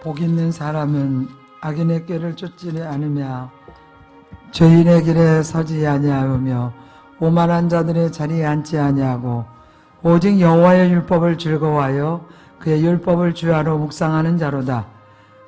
복 있는 사람은 악인의 꾀를 쫓지 않으며 죄인의 길에 서지 아니하며 오만한 자들의 자리에 앉지 아니하고 오직 여호와의 율법을 즐거워하여 그의 율법을 주야로 묵상하는 자로다.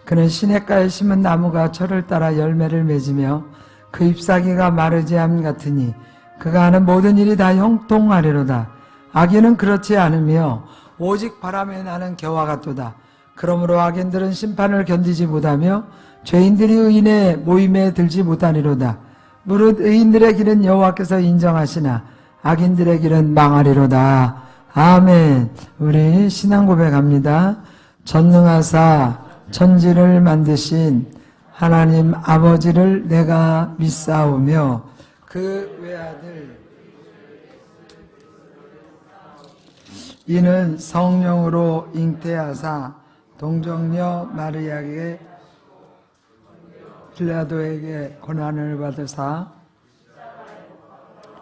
그는 시냇가에 심은 나무가 철을 따라 열매를 맺으며 그 잎사귀가 마르지 않음 같으니 그가 하는 모든 일이 다 형통하리로다. 악인은 그렇지 않으며 오직 바람에 나는 겨와 같도다. 그러므로 악인들은 심판을 견디지 못하며 죄인들이 의인의 모임에 들지 못하리로다. 무릇 의인들의 길은 여호와께서 인정하시나 악인들의 길은 망하리로다. 아멘. 우리 신앙 고백합니다. 전능하사 천지를 만드신 하나님 아버지를 내가 믿사오며 그 외아들 이는 성령으로 잉태하사 동정녀 마리아에게 빌라도에게 고난을 받으사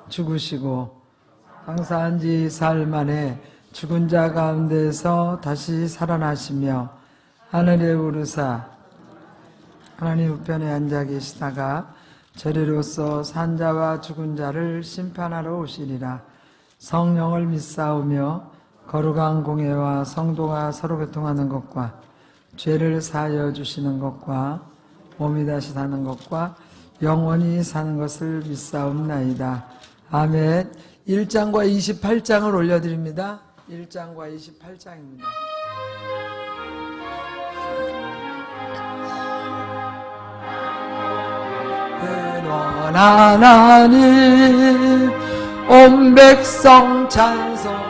죽으시고 장사한 지 사흘 만에 죽은 자 가운데서 다시 살아나시며 하늘에 오르사 하나님 우편에 앉아 계시다가 저리로서 산 자와 죽은 자를 심판하러 오시리라. 성령을 믿사오며 거룩한 공예와 성도가 서로 교통하는 것과 죄를 사하여 주시는 것과 몸이 다시 사는 것과 영원히 사는 것을 믿사옵나이다. 아멘. 1장과 28장을 올려드립니다. 1장과 28장입니다. 근원 하나님 온 백성 찬송드리고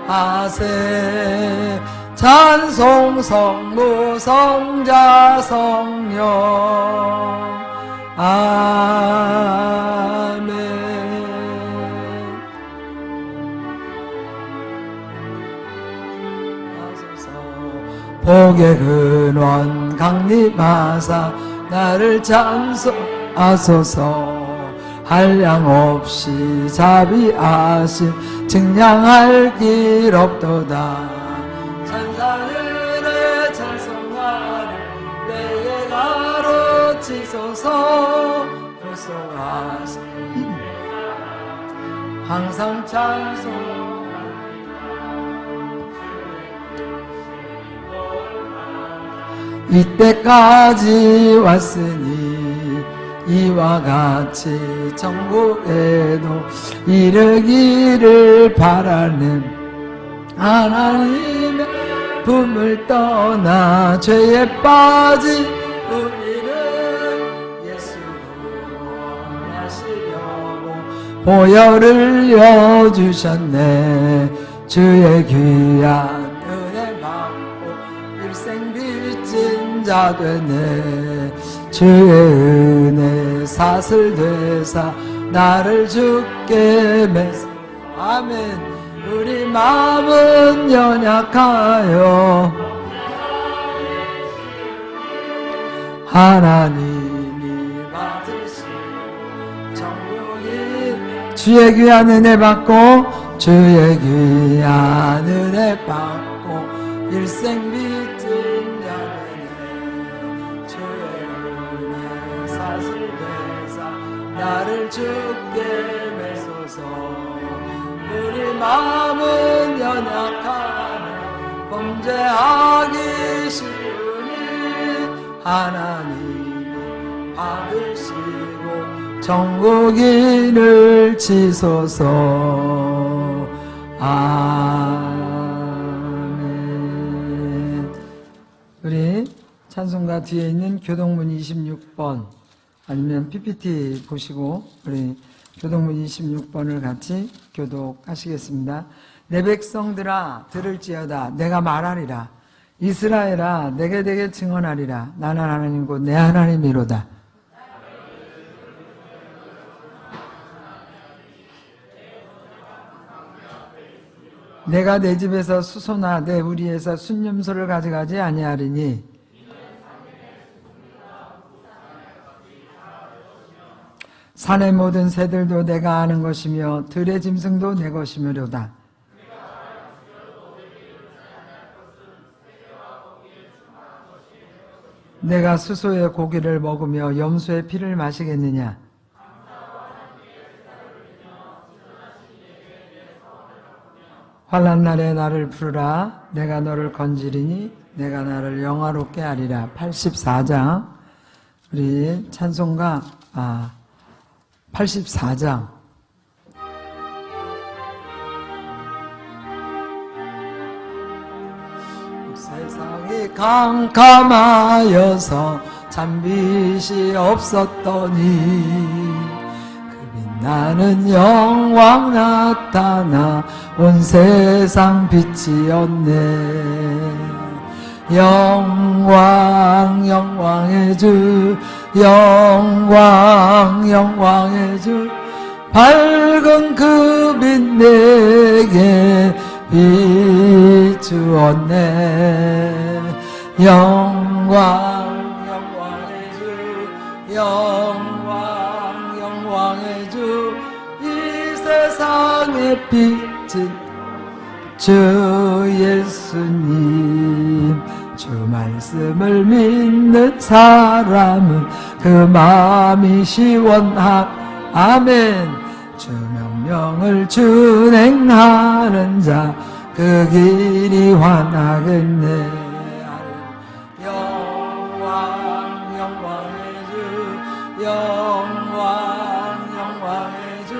하세 찬송 성부 성자 성령 아멘. 복의 근원 강림하사 나를 찬송하소서. 한량없이 자비하심 증량할 길 없도다. 찬사들의 찬송하를 내게 가르치소서. 불송하심 항상 찬송 이때까지 왔으니 이와 같이 천국에도 이르기를 바라는 하나님의 품을 떠나 죄에 빠진 우리를 예수로 원하시려고 보혈을 여주셨네. 주의 귀한 은혜 받고 일생 빚진 자 되네. 주의 은혜 사슬 되사 나를 주께 매서. 아멘. 우리 마음은 연약하여 하나님이 받으신 천국이 주의 귀한 은혜 받고 주의 귀한 은혜 받고 일생 빚진 자 되네. 주의 은혜 사슬 되사 나를 주께 매소서. 우리 마음은 연약하며 범죄하기 쉬우니 하나님이 받으시고 천국인을 치소서. 아멘. 우리 찬송가 뒤에 있는 교동문 26번 아니면 PPT 보시고 우리 교동문 26번을 같이 교독하시겠습니다. 내 백성들아 들을지어다. 내가 말하리라. 이스라엘아 내게 되게 증언하리라. 나는 하나님 곧 내 하나님이로다. 내가 내 집에서 수소나 내 우리에서 순념소를 가져가지 아니하리니 산의 모든 새들도 내가 아는 것이며 들의 짐승도 내 것이므로다. 내가 수소의 고기를 먹으며 염소의 피를 마시겠느냐? 환난 날에 나를 부르라. 내가 너를 건지리니 내가 나를 영화롭게 하리라. 84장 우리 찬송가 84장 세상이 캄캄하여서 찬빛이 없었더니 나는 영광 나타나 온 세상 빛이었네. 영광 영광의 주 영광 영광의 주 밝은 그 빛 내게 비추었네. 영광 영광의 주 영광 영광의 주 이 세상의 빛은 주 예수님. 주 말씀을 믿는 사람은 그 마음이 시원하 아멘. 주 명령을 준행하는 자 그 길이 환하겠네. 영광 영광의 주 영광 영광의 주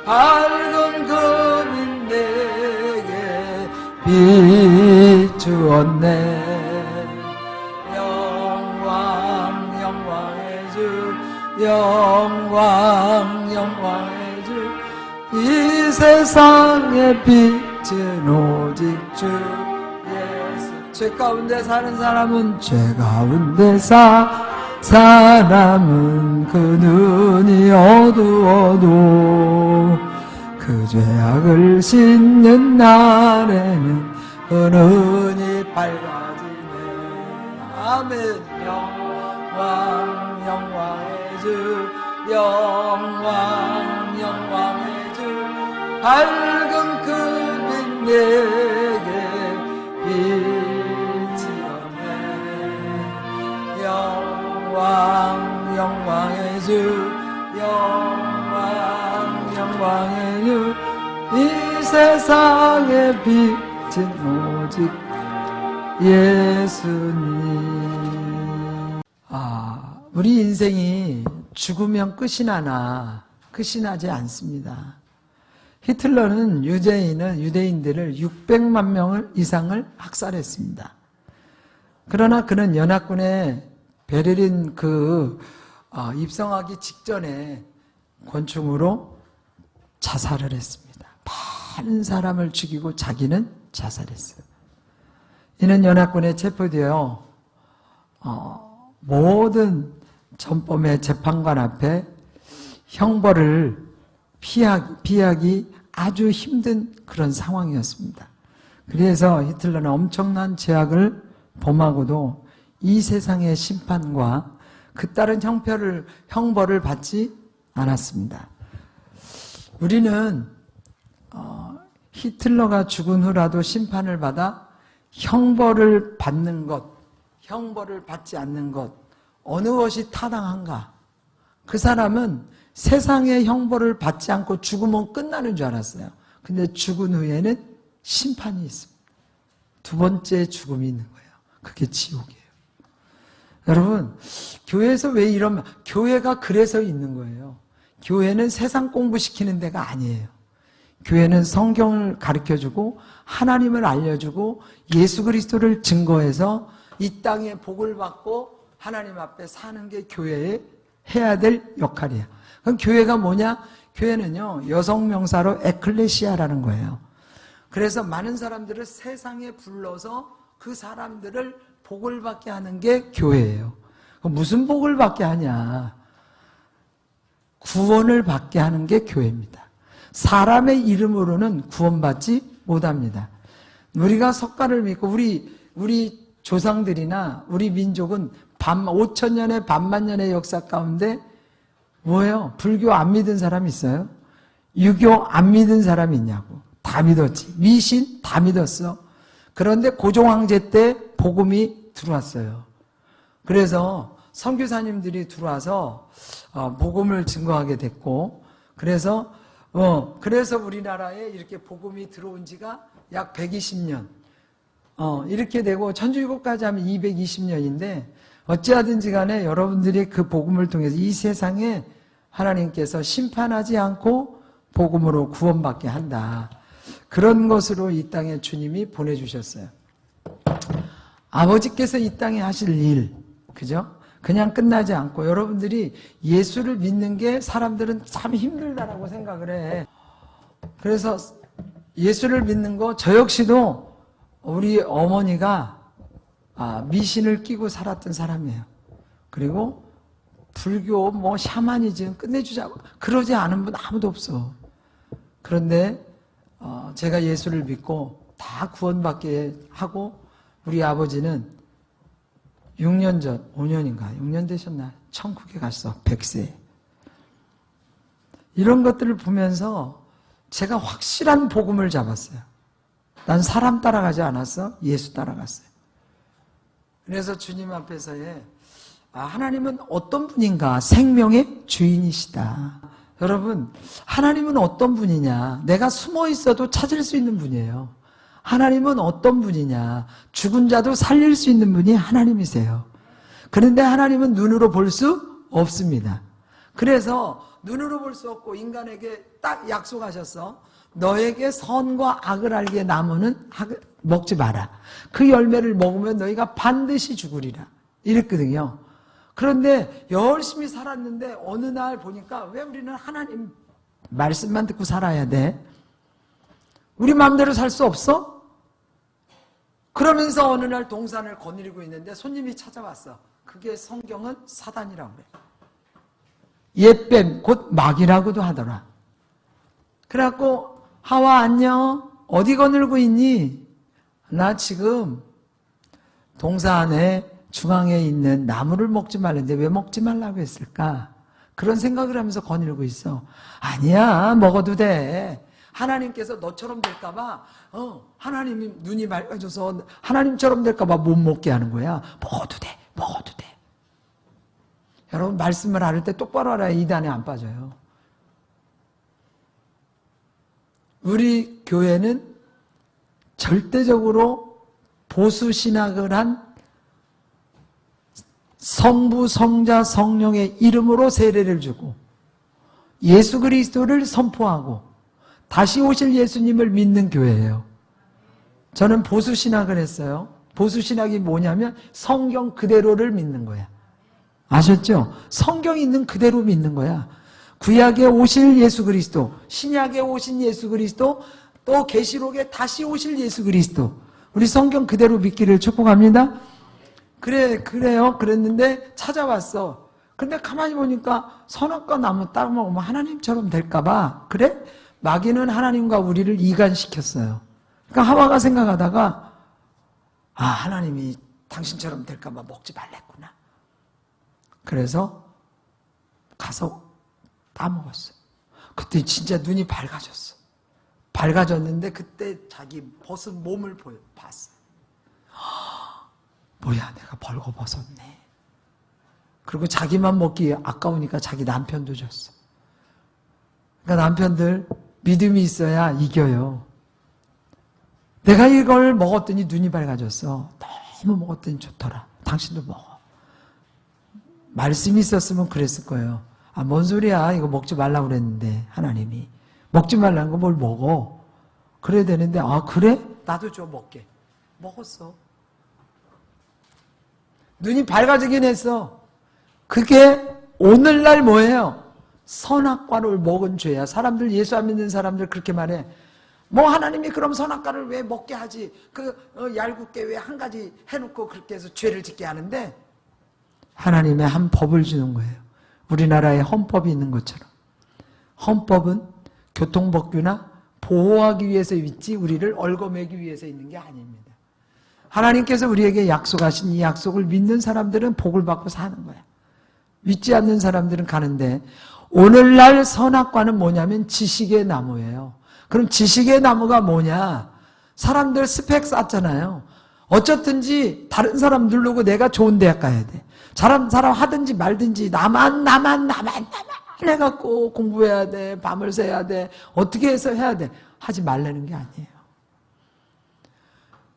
밝은 그 빛 내게 비추었네. 영광 영광의 주 영광 영광의 주 이 세상의 빛은 오직 주 예수. 죄 가운데 사는 사람은 죄 가운데 사람은 그 눈이 어두워도 그 죄악을 씻는 날에는 그 눈이 밝아지네. 아멘. 영광 영광의 주 영광 영광의 주 밝은 그 빛 내게 비치었네. 영광 영광의 주 영광 영광의 주 이 세상의 빛은 오직 예수님. 우리 인생이 죽으면 끝이 나나 끝이 나지 않습니다. 히틀러는 유대인들을 600만 명을 이상을 학살했습니다. 그러나 그는 연합군에 베를린 입성하기 직전에 권총으로 자살을 했습니다. 많은 사람을 죽이고 자기는 자살했어요. 이는 연합군에 체포되어 모든 전범의 재판관 앞에 형벌을 피하기 아주 힘든 그런 상황이었습니다. 그래서 히틀러는 엄청난 제약을 범하고도 이 세상의 심판과 그 따른 형벌을 받지 않았습니다. 우리는 히틀러가 죽은 후라도 심판을 받아 형벌을 받는 것, 형벌을 받지 않는 것, 어느 것이 타당한가? 그 사람은 세상의 형벌을 받지 않고 죽으면 끝나는 줄 알았어요. 근데 죽은 후에는 심판이 있습니다. 두 번째 죽음이 있는 거예요. 그게 지옥이에요. 여러분, 교회에서 왜 이러면, 교회가 그래서 있는 거예요. 교회는 세상 공부시키는 데가 아니에요. 교회는 성경을 가르쳐주고 하나님을 알려주고 예수 그리스도를 증거해서 이 땅에 복을 받고 하나님 앞에 사는 게 교회의 해야 될 역할이에요. 그럼 교회가 뭐냐? 교회는요, 여성 명사로 에클레시아라는 거예요. 그래서 많은 사람들을 세상에 불러서 그 사람들을 복을 받게 하는 게 교회예요. 무슨 복을 받게 하냐? 구원을 받게 하는 게 교회입니다. 사람의 이름으로는 구원받지 못합니다. 우리가 석가를 믿고 우리 조상들이나 우리 민족은 5,000년의 반만년의 역사 가운데 뭐예요? 불교 안 믿은 사람 있어요? 유교 안 믿은 사람이 있냐고. 다 믿었지. 미신 다 믿었어. 그런데 고종황제 때 복음이 들어왔어요. 그래서 선교사님들이 들어와서 복음을 증거하게 됐고, 그래서 우리나라에 이렇게 복음이 들어온 지가 약 120년 이렇게 되고, 천주교까지 하면 220년인데 어찌하든지 간에 여러분들이 그 복음을 통해서 이 세상에 하나님께서 심판하지 않고 복음으로 구원받게 한다. 그런 것으로 이 땅에 주님이 보내주셨어요. 아버지께서 이 땅에 하실 일, 그죠? 그냥 끝나지 않고, 여러분들이 예수를 믿는 게 사람들은 참 힘들다라고 생각을 해. 그래서 예수를 믿는 거, 저 역시도 우리 어머니가 미신을 끼고 살았던 사람이에요. 그리고 불교, 샤머니즘 끝내주자고 그러지 않은 분 아무도 없어. 그런데 제가 예수를 믿고 다 구원받게 하고, 우리 아버지는 6년 전, 5년인가 6년 되셨나, 천국에 갔어. 100세. 이런 것들을 보면서 제가 확실한 복음을 잡았어요. 난 사람 따라가지 않았어. 예수 따라갔어요. 그래서 주님 앞에서의 하나님은 어떤 분인가? 생명의 주인이시다. 여러분, 하나님은 어떤 분이냐? 내가 숨어 있어도 찾을 수 있는 분이에요. 하나님은 어떤 분이냐? 죽은 자도 살릴 수 있는 분이 하나님이세요. 그런데 하나님은 눈으로 볼 수 없습니다. 그래서 눈으로 볼 수 없고 인간에게 딱 약속하셨어. 너에게 선과 악을 알게 나무는 먹지 마라. 그 열매를 먹으면 너희가 반드시 죽으리라. 이랬거든요. 그런데 열심히 살았는데 어느 날 보니까, 왜 우리는 하나님 말씀만 듣고 살아야 돼? 우리 마음대로 살 수 없어? 그러면서 어느 날 동산을 거느리고 있는데 손님이 찾아왔어. 그게 성경은 사단이라고 그래. 옛뱀, 곧 마귀라고도 하더라. 그래갖고, 하와 안녕, 어디 거느리고 있니? 나 지금 동산 안에 중앙에 있는 나무를 먹지 말는데 왜 먹지 말라고 했을까? 그런 생각을 하면서 거느리고 있어. 아니야, 먹어도 돼. 하나님께서 너처럼 될까봐, 하나님이 눈이 밝아져서 하나님처럼 될까봐 못 먹게 하는 거야. 먹어도 돼, 먹어도 돼. 여러분, 말씀을 할 때 똑바로 알아야 이단에 안 빠져요. 우리 교회는 절대적으로 보수 신학을 한 성부, 성자, 성령의 이름으로 세례를 주고 예수 그리스도를 선포하고 다시 오실 예수님을 믿는 교회예요. 저는 보수 신학을 했어요. 보수 신학이 뭐냐면 성경 그대로를 믿는 거야. 아셨죠? 성경이 있는 그대로 믿는 거야. 구약에 오실 예수 그리스도, 신약에 오신 예수 그리스도, 또 계시록에 다시 오실 예수 그리스도. 우리 성경 그대로 믿기를 축복합니다. 그래요. 그랬는데 찾아왔어. 근데 가만히 보니까 선악과 나무 따 먹으면 하나님처럼 될까봐. 그래? 마귀는 하나님과 우리를 이간시켰어요. 그러니까 하와가 생각하다가, 하나님이 당신처럼 될까봐 먹지 말랬구나. 그래서 가서 따먹었어. 그때 진짜 눈이 밝아졌어. 밝아졌는데 그때 자기 벗은 몸을 봤어. 뭐야, 내가 벌거벗었네. 그리고 자기만 먹기 아까우니까 자기 남편도 줬어. 그러니까 남편들 믿음이 있어야 이겨요. 내가 이걸 먹었더니 눈이 밝아졌어. 너무 먹었더니 좋더라. 당신도 먹어. 말씀이 있었으면 그랬을 거예요. 뭔 소리야. 이거 먹지 말라고 그랬는데 하나님이. 먹지 말라는 거 뭘 먹어. 그래야 되는데 그래? 나도 줘 먹게. 먹었어. 눈이 밝아지긴 했어. 그게 오늘날 뭐예요? 선악과를 먹은 죄야. 사람들, 예수 안 믿는 사람들 그렇게 말해. 하나님이 그럼 선악과를 왜 먹게 하지? 얄궂게 왜 한 가지 해놓고 그렇게 해서 죄를 짓게 하는데, 하나님의 한 법을 주는 거예요. 우리나라에 헌법이 있는 것처럼. 헌법은 교통법규나 보호하기 위해서 있지 우리를 얽어매기 위해서 있는 게 아닙니다. 하나님께서 우리에게 약속하신 이 약속을 믿는 사람들은 복을 받고 사는 거야. 믿지 않는 사람들은 가는데, 오늘날 선악과는 뭐냐면 지식의 나무예요. 그럼 지식의 나무가 뭐냐? 사람들 스펙 쌓잖아요. 어쨌든지 다른 사람 누르고 내가 좋은 대학 가야 돼. 사람 하든지 말든지 나만 해갖고 공부해야 돼. 밤을 새야 돼. 어떻게 해서 해야 돼. 하지 말라는 게 아니에요.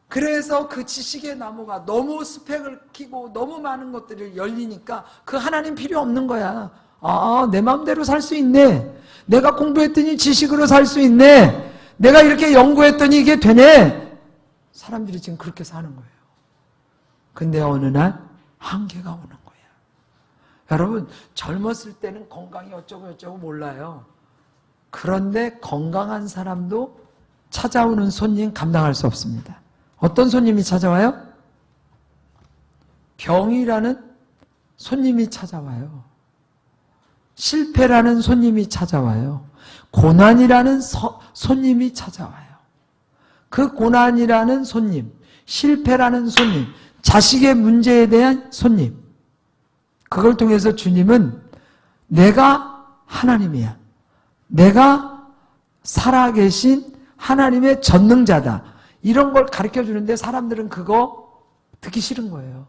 그래서 그 지식의 나무가 너무 스펙을 키고 너무 많은 것들이 열리니까 그 하나님 필요 없는 거야. 아, 내 마음대로 살 수 있네. 내가 공부했더니 지식으로 살 수 있네. 내가 이렇게 연구했더니 이게 되네. 사람들이 지금 그렇게 사는 거예요. 근데 어느 날 한계가 오는 거야. 여러분, 젊었을 때는 건강이 어쩌고 몰라요. 그런데 건강한 사람도 찾아오는 손님 감당할 수 없습니다. 어떤 손님이 찾아와요? 병이라는 손님이 찾아와요. 실패라는 손님이 찾아와요. 고난이라는 손님이 찾아와요. 그 고난이라는 손님, 실패라는 손님, 자식의 문제에 대한 손님, 그걸 통해서 주님은 내가 하나님이야. 내가 살아계신 하나님의 전능자다. 이런 걸 가르쳐 주는데 사람들은 그거 듣기 싫은 거예요.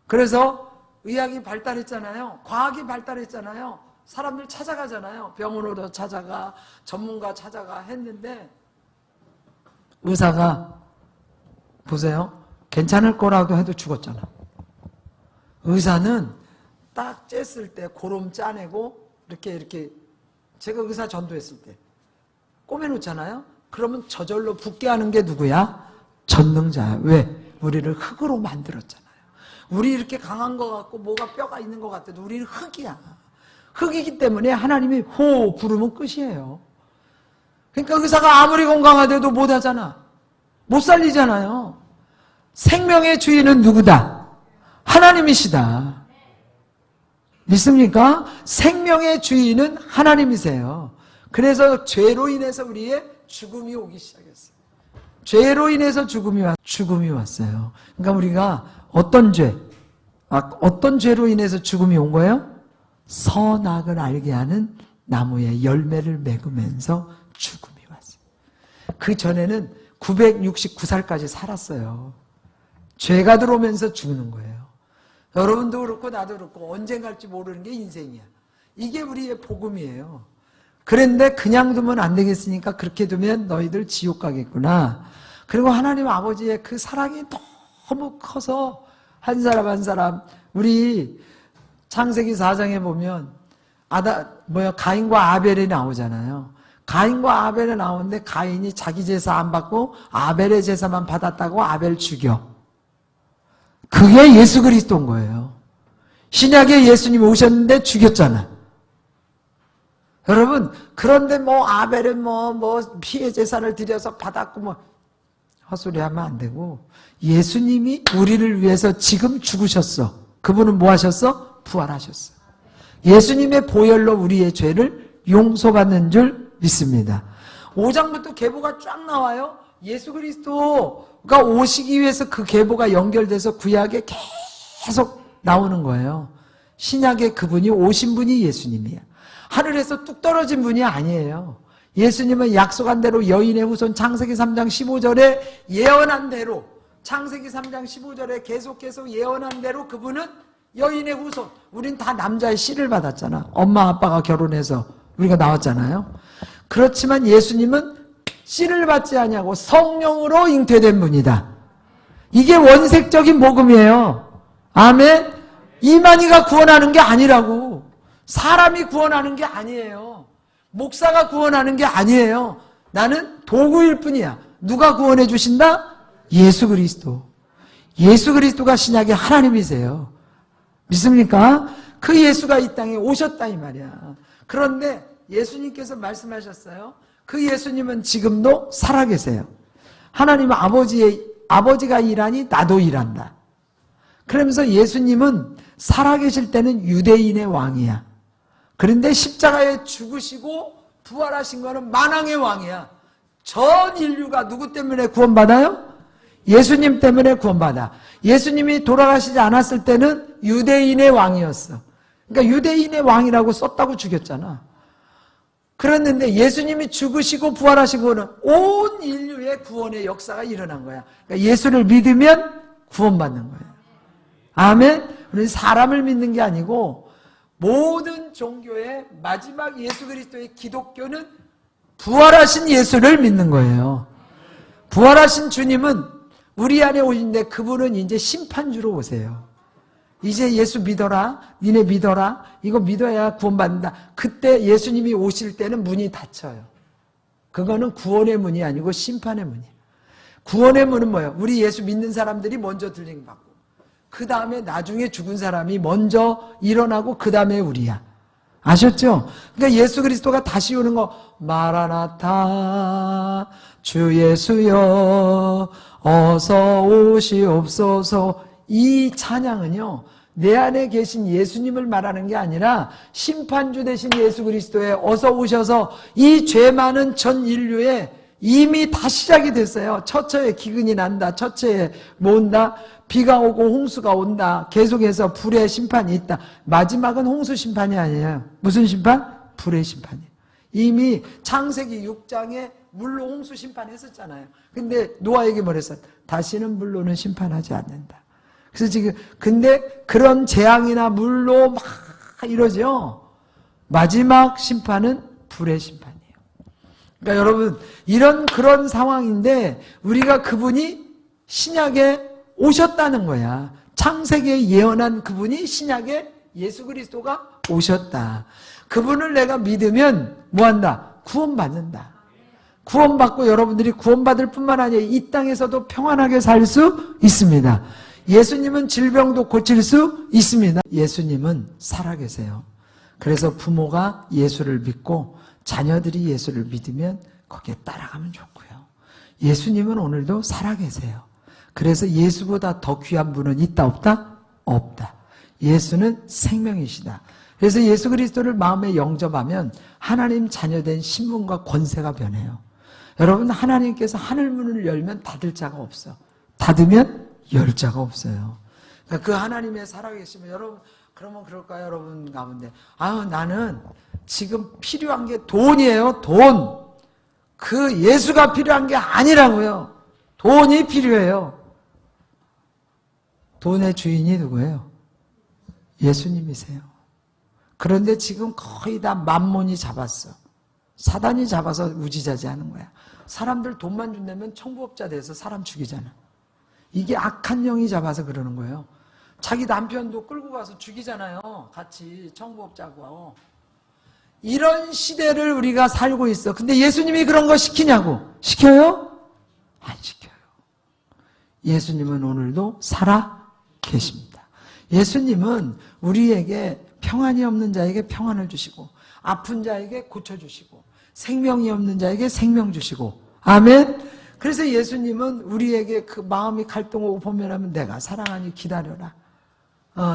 그래서 의학이 발달했잖아요. 과학이 발달했잖아요. 사람들 찾아가잖아요. 병원으로 찾아가, 전문가 찾아가 했는데 의사가 보세요. 괜찮을 거라도 해도 죽었잖아. 의사는 딱 쬐을 때 고름 짜내고 이렇게 제가 의사 전도했을 때 꼬매놓잖아요. 그러면 저절로 붓게 하는 게 누구야? 전능자야. 왜? 우리를 흙으로 만들었잖아요. 우리 이렇게 강한 것 같고 뭐가 뼈가 있는 것 같아도 우리는 흙이야. 흙이기 때문에 하나님이 호 부르면 끝이에요. 그러니까 의사가 아무리 건강하대도 못하잖아. 못 살리잖아요. 생명의 주인은 누구다? 하나님이시다. 믿습니까? 생명의 주인은 하나님이세요. 그래서 죄로 인해서 우리의 죽음이 오기 시작했어요. 죄로 인해서 죽음이 왔어요. 그러니까 우리가 어떤 죄로 인해서 죽음이 온 거예요? 선악을 알게 하는 나무의 열매를 맺으면서 죽음이 왔어요. 그 전에는 969살까지 살았어요. 죄가 들어오면서 죽는 거예요. 여러분도 그렇고 나도 그렇고 언젠가 갈지 모르는 게 인생이야. 이게 우리의 복음이에요. 그런데 그냥 두면 안 되겠으니까 그렇게 두면 너희들 지옥 가겠구나. 그리고 하나님 아버지의 그 사랑이 너무 커서 한 사람 우리 창세기 4장에 보면 가인과 아벨이 나오잖아요. 가인과 아벨이 나오는데 가인이 자기 제사 안 받고 아벨의 제사만 받았다고 아벨 죽여. 그게 예수 그리스도인 거예요. 신약에 예수님이 오셨는데 죽였잖아. 여러분, 그런데 아벨은 피해 제사를 드려서 받았고 헛소리 하면 안 되고, 예수님이 우리를 위해서 지금 죽으셨어. 그분은 뭐 하셨어? 부활하셨어. 예수님의 보혈로 우리의 죄를 용서받는 줄 믿습니다. 5장부터 계보가 쫙 나와요. 예수 그리스도가 오시기 위해서 그 계보가 연결돼서 구약에 계속 나오는 거예요. 신약에 그분이 오신 분이 예수님이야. 하늘에서 뚝 떨어진 분이 아니에요. 예수님은 약속한 대로 여인의 후손 창세기 3장 15절에 예언한 대로, 창세기 3장 15절에 계속 예언한 대로 그분은 여인의 후손. 우린 다 남자의 씨를 받았잖아. 엄마 아빠가 결혼해서 우리가 나왔잖아요. 그렇지만 예수님은 씨를 받지 아니하고 성령으로 잉태된 분이다. 이게 원색적인 복음이에요. 아멘. 이만희가 구원하는 게 아니라고. 사람이 구원하는 게 아니에요. 목사가 구원하는 게 아니에요. 나는 도구일 뿐이야. 누가 구원해 주신다? 예수 그리스도. 예수 그리스도가 신약의 하나님이세요. 믿습니까? 그 예수가 이 땅에 오셨다 이 말이야. 그런데 예수님께서 말씀하셨어요. 그 예수님은 지금도 살아계세요. 하나님 아버지가 일하니 나도 일한다. 그러면서 예수님은 살아계실 때는 유대인의 왕이야. 그런데 십자가에 죽으시고 부활하신 거는 만왕의 왕이야. 전 인류가 누구 때문에 구원받아요? 예수님 때문에 구원받아. 예수님이 돌아가시지 않았을 때는 유대인의 왕이었어. 그러니까 유대인의 왕이라고 썼다고 죽였잖아. 그랬는데 예수님이 죽으시고 부활하신 거는 온 인류의 구원의 역사가 일어난 거야. 그러니까 예수를 믿으면 구원받는 거예요. 아멘? 우리는 사람을 믿는 게 아니고 모든 종교의 마지막 예수 그리스도의 기독교는 부활하신 예수를 믿는 거예요. 부활하신 주님은 우리 안에 오신데 그분은 이제 심판주로 오세요. 이제 예수 믿어라. 니네 믿어라. 이거 믿어야 구원받는다. 그때 예수님이 오실 때는 문이 닫혀요. 그거는 구원의 문이 아니고 심판의 문이에요. 구원의 문은 뭐예요? 우리 예수 믿는 사람들이 먼저 들림받고 그 다음에 나중에 죽은 사람이 먼저 일어나고 그 다음에 우리야. 아셨죠? 그러니까 예수 그리스도가 다시 오는 거 마라나타 주 예수여 어서 오시옵소서. 이 찬양은요 내 안에 계신 예수님을 말하는 게 아니라 심판주 되신 예수 그리스도에 어서 오셔서 이 죄 많은 전 인류에 이미 다 시작이 됐어요. 처처에 기근이 난다. 처처에 뭐 온다. 비가 오고 홍수가 온다. 계속해서 불의 심판이 있다. 마지막은 홍수 심판이 아니에요. 무슨 심판? 불의 심판이에요. 이미 창세기 6장에 물로 홍수 심판했었잖아요. 근데 노아에게 뭐랬어요? 다시는 물로는 심판하지 않는다. 그래서 지금 근데 그런 재앙이나 물로 막 이러죠. 마지막 심판은 불의 심판이에요. 그러니까 여러분 그런 상황인데 우리가 그분이 신약에 오셨다는 거야. 창세기에 예언한 그분이 신약에 예수 그리스도가 오셨다. 그분을 내가 믿으면 뭐한다? 구원받는다. 구원받고 여러분들이 구원받을 뿐만 아니라 이 땅에서도 평안하게 살 수 있습니다. 예수님은 질병도 고칠 수 있습니다. 예수님은 살아계세요. 그래서 부모가 예수를 믿고 자녀들이 예수를 믿으면 거기에 따라가면 좋고요. 예수님은 오늘도 살아계세요. 그래서 예수보다 더 귀한 분은 있다 없다? 없다. 예수는 생명이시다. 그래서 예수 그리스도를 마음에 영접하면 하나님 자녀된 신분과 권세가 변해요. 여러분 하나님께서 하늘문을 열면 닫을 자가 없어. 닫으면 열 자가 없어요. 그러니까 그 하나님의 살아계시면 여러분 그러면 그럴까요? 여러분 가운데 나는 지금 필요한 게 돈이에요. 돈. 그 예수가 필요한 게 아니라고요. 돈이 필요해요. 돈의 주인이 누구예요? 예수님이세요. 그런데 지금 거의 다 만몬이 잡았어. 사단이 잡아서 우지자지하는 거야. 사람들 돈만 준다면 청부업자 돼서 사람 죽이잖아. 이게 악한 영이 잡아서 그러는 거예요. 자기 남편도 끌고 가서 죽이잖아요. 같이 청부업자고. 이런 시대를 우리가 살고 있어. 근데 예수님이 그런 거 시키냐고. 시켜요? 안 시켜요. 예수님은 오늘도 살아 계십니다. 예수님은 우리에게 평안이 없는 자에게 평안을 주시고 아픈 자에게 고쳐주시고 생명이 없는 자에게 생명 주시고 아멘. 그래서 예수님은 우리에게 그 마음이 갈등하고 보면하면 내가 사랑하니 기다려라.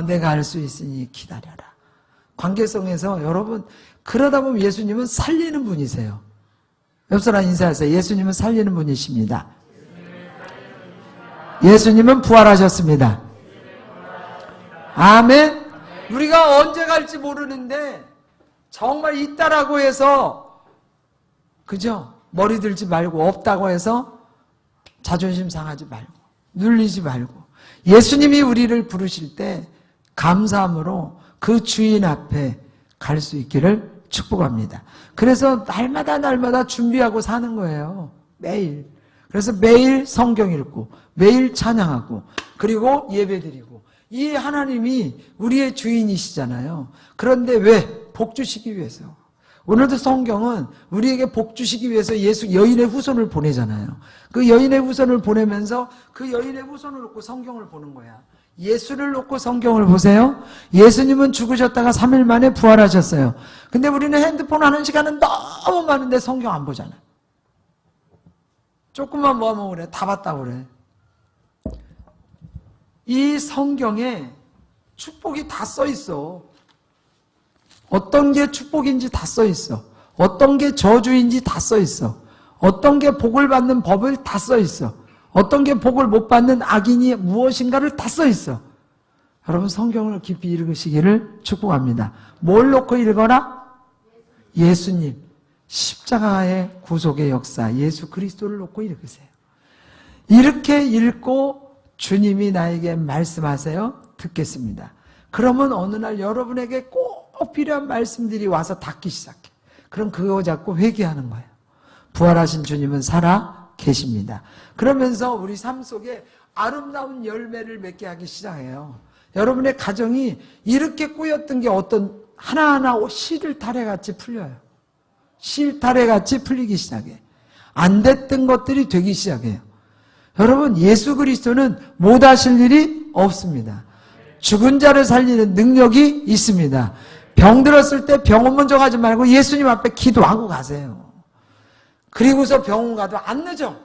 내가 알 수 있으니 기다려라. 관계성에서 여러분 그러다 보면 예수님은 살리는 분이세요. 옆 사람 인사하세요. 예수님은 살리는 분이십니다. 예수님은 부활하셨습니다. 아멘. 우리가 언제 갈지 모르는데 정말 있다라고 해서 그죠? 머리 들지 말고 없다고 해서 자존심 상하지 말고 눌리지 말고 예수님이 우리를 부르실 때 감사함으로 그 주인 앞에 갈 수 있기를 축복합니다. 그래서 날마다 준비하고 사는 거예요. 매일. 그래서 매일 성경 읽고 매일 찬양하고 그리고 예배드리고 이 하나님이 우리의 주인이시잖아요. 그런데 왜? 복 주시기 위해서. 오늘도 성경은 우리에게 복 주시기 위해서 예수 여인의 후손을 보내잖아요. 그 여인의 후손을 보내면서 그 여인의 후손을 놓고 성경을 보는 거야. 예수를 놓고 성경을 보세요. 예수님은 죽으셨다가 3일 만에 부활하셨어요. 근데 우리는 핸드폰 하는 시간은 너무 많은데 성경 안 보잖아. 조금만 뭐 하면 그래. 다 봤다고 그래. 이 성경에 축복이 다 써 있어. 어떤 게 축복인지 다 써 있어. 어떤 게 저주인지 다 써 있어. 어떤 게 복을 받는 법을 다 써 있어. 어떤 게 복을 못 받는 악인이 무엇인가를 다 써 있어. 여러분 성경을 깊이 읽으시기를 축복합니다. 뭘 놓고 읽어라? 예수님, 십자가의 구속의 역사, 예수 그리스도를 놓고 읽으세요. 이렇게 읽고 주님이 나에게 말씀하세요. 듣겠습니다. 그러면 어느 날 여러분에게 꼭 필요한 말씀들이 와서 닿기 시작해. 그럼 그거 잡고 회개하는 거예요. 부활하신 주님은 살아 계십니다. 그러면서 우리 삶 속에 아름다운 열매를 맺게 하기 시작해요. 여러분의 가정이 이렇게 꼬였던 게 어떤 하나하나 실타래같이 풀려요. 실타래같이 풀리기 시작해. 안 됐던 것들이 되기 시작해요. 여러분, 예수 그리스도는 못하실 일이 없습니다. 죽은 자를 살리는 능력이 있습니다. 병 들었을 때 병원 먼저 가지 말고 예수님 앞에 기도하고 가세요. 그리고서 병원 가도 안 늦어.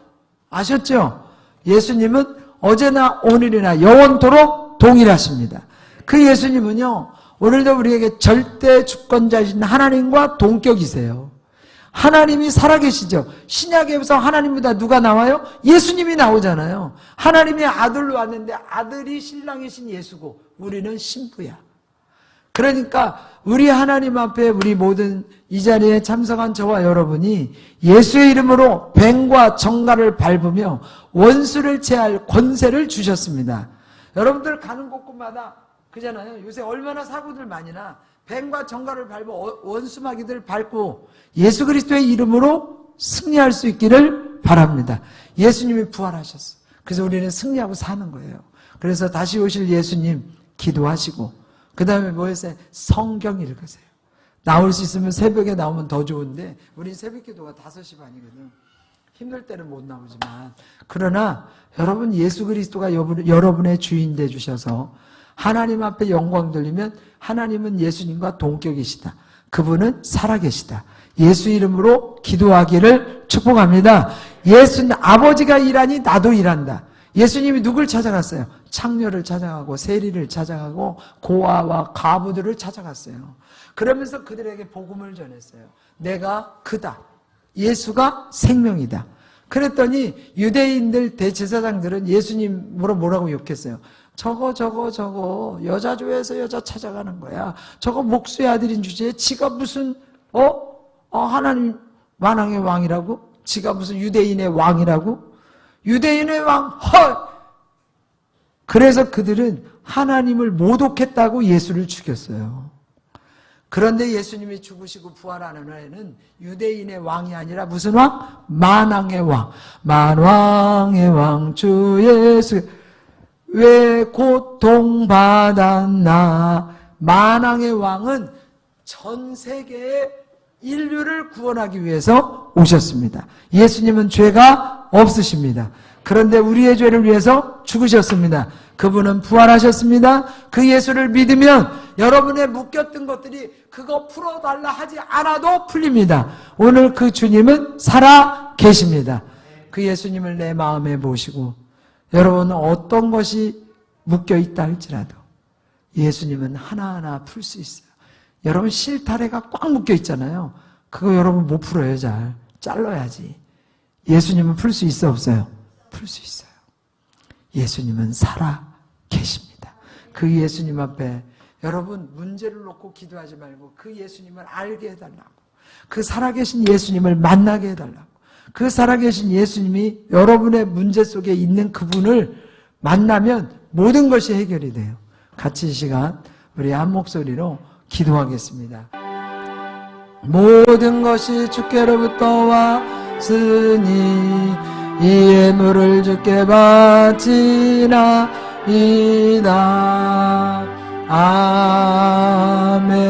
아셨죠? 예수님은 어제나 오늘이나 영원토록 동일하십니다. 그 예수님은요, 오늘도 우리에게 절대 주권자이신 하나님과 동격이세요. 하나님이 살아계시죠. 신약에서 하나님보다 누가 나와요? 예수님이 나오잖아요. 하나님의 아들로 왔는데 아들이 신랑이신 예수고 우리는 신부야. 그러니까 우리 하나님 앞에 우리 모든 이 자리에 참석한 저와 여러분이 예수의 이름으로 뱀과 정갈을 밟으며 원수를 제할 권세를 주셨습니다. 여러분들 가는 곳곳마다 그잖아요. 요새 얼마나 사고들 많이 나. 뱀과 정갈을 밟고 원수마귀들 밟고 예수 그리스도의 이름으로 승리할 수 있기를 바랍니다. 예수님이 부활하셨어. 그래서 우리는 승리하고 사는 거예요. 그래서 다시 오실 예수님 기도하시고 그 다음에 뭐 했어요? 성경 읽으세요. 나올 수 있으면 새벽에 나오면 더 좋은데 우리 새벽 기도가 5시 반이거든. 힘들 때는 못 나오지만 그러나 여러분 예수 그리스도가 여러분의 주인 되주셔서 하나님 앞에 영광 돌리면 하나님은 예수님과 동격이시다. 그분은 살아계시다. 예수 이름으로 기도하기를 축복합니다. 예수님 아버지가 일하니 나도 일한다. 예수님이 누굴 찾아갔어요? 창녀를 찾아가고 세리를 찾아가고 고아와 과부들을 찾아갔어요. 그러면서 그들에게 복음을 전했어요. 내가 그다. 예수가 생명이다. 그랬더니 유대인들 대제사장들은 예수님으로 뭐라고 욕했어요? 저거 여자조에서 여자 찾아가는 거야. 저거 목수의 아들인 주제에 지가 무슨 하나님 만왕의 왕이라고? 지가 무슨 유대인의 왕이라고? 유대인의 왕 헐! 그래서 그들은 하나님을 모독했다고 예수를 죽였어요. 그런데 예수님이 죽으시고 부활하는 후에는 유대인의 왕이 아니라 무슨 왕? 만왕의 왕. 만왕의 왕 주 예수 왜 고통받았나. 만왕의 왕은 전 세계의 인류를 구원하기 위해서 오셨습니다. 예수님은 죄가 없으십니다. 그런데 우리의 죄를 위해서 죽으셨습니다. 그분은 부활하셨습니다. 그 예수를 믿으면 여러분의 묶였던 것들이 그거 풀어달라 하지 않아도 풀립니다. 오늘 그 주님은 살아 계십니다. 그 예수님을 내 마음에 모시고 여러분은 어떤 것이 묶여있다 할지라도 예수님은 하나하나 풀 수 있어요. 여러분 실타래가 꽉 묶여있잖아요. 그거 여러분 못 풀어요. 잘 잘라야지. 예수님은 풀 수 있어 없어요? 풀 수 있어요. 예수님은 살아 계십니다. 그 예수님 앞에 여러분 문제를 놓고 기도하지 말고 그 예수님을 알게 해달라고, 그 살아계신 예수님을 만나게 해달라고, 그 살아계신 예수님이 여러분의 문제 속에 있는 그분을 만나면 모든 것이 해결이 돼요. 같이 이 시간 우리 한 목소리로 기도하겠습니다. 모든 것이 주께로부터 왔으니 이 예물을 주께 바치나이다. 아멘.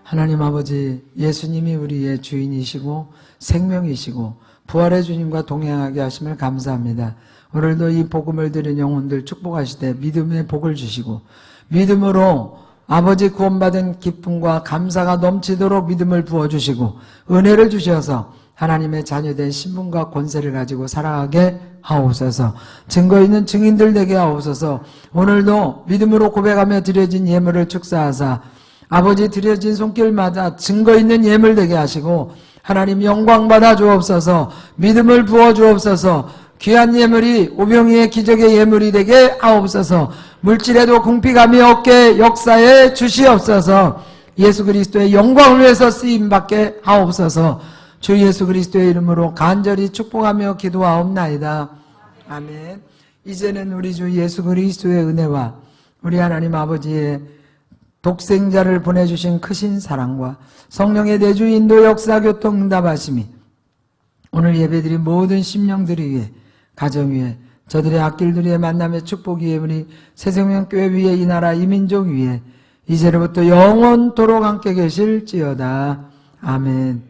하나님 아버지, 예수님이 우리의 주인이시고 생명이시고 부활의 주님과 동행하게 하심을 감사합니다. 오늘도 이 복음을 들은 영혼들 축복하시되 믿음의 복을 주시고 믿음으로 아버지 구원받은 기쁨과 감사가 넘치도록 믿음을 부어주시고 은혜를 주셔서 하나님의 자녀된 신분과 권세를 가지고 살아가게 하옵소서. 증거 있는 증인들 되게 하옵소서. 오늘도 믿음으로 고백하며 드려진 예물을 축사하사 아버지 드려진 손길마다 증거 있는 예물 되게 하시고 하나님 영광 받아 주옵소서. 믿음을 부어 주옵소서. 귀한 예물이 오병이의 기적의 예물이 되게 하옵소서. 물질에도 궁핍감이 없게 역사에 주시옵소서. 예수 그리스도의 영광을 위해서 쓰임받게 하옵소서. 주 예수 그리스도의 이름으로 간절히 축복하며 기도하옵나이다. 아멘. 이제는 우리 주 예수 그리스도의 은혜와 우리 하나님 아버지의 독생자를 보내주신 크신 사랑과 성령의 내주 인도 역사 교통 응답하심이 오늘 예배드린 모든 심령들 위해, 가정 위에, 저들의 앞길들 위에, 만남의 축복 위에, 우리 새생명교회 위에, 이 나라 이 민족 위에 이제로부터 영원토록 함께 계실지어다. 아멘.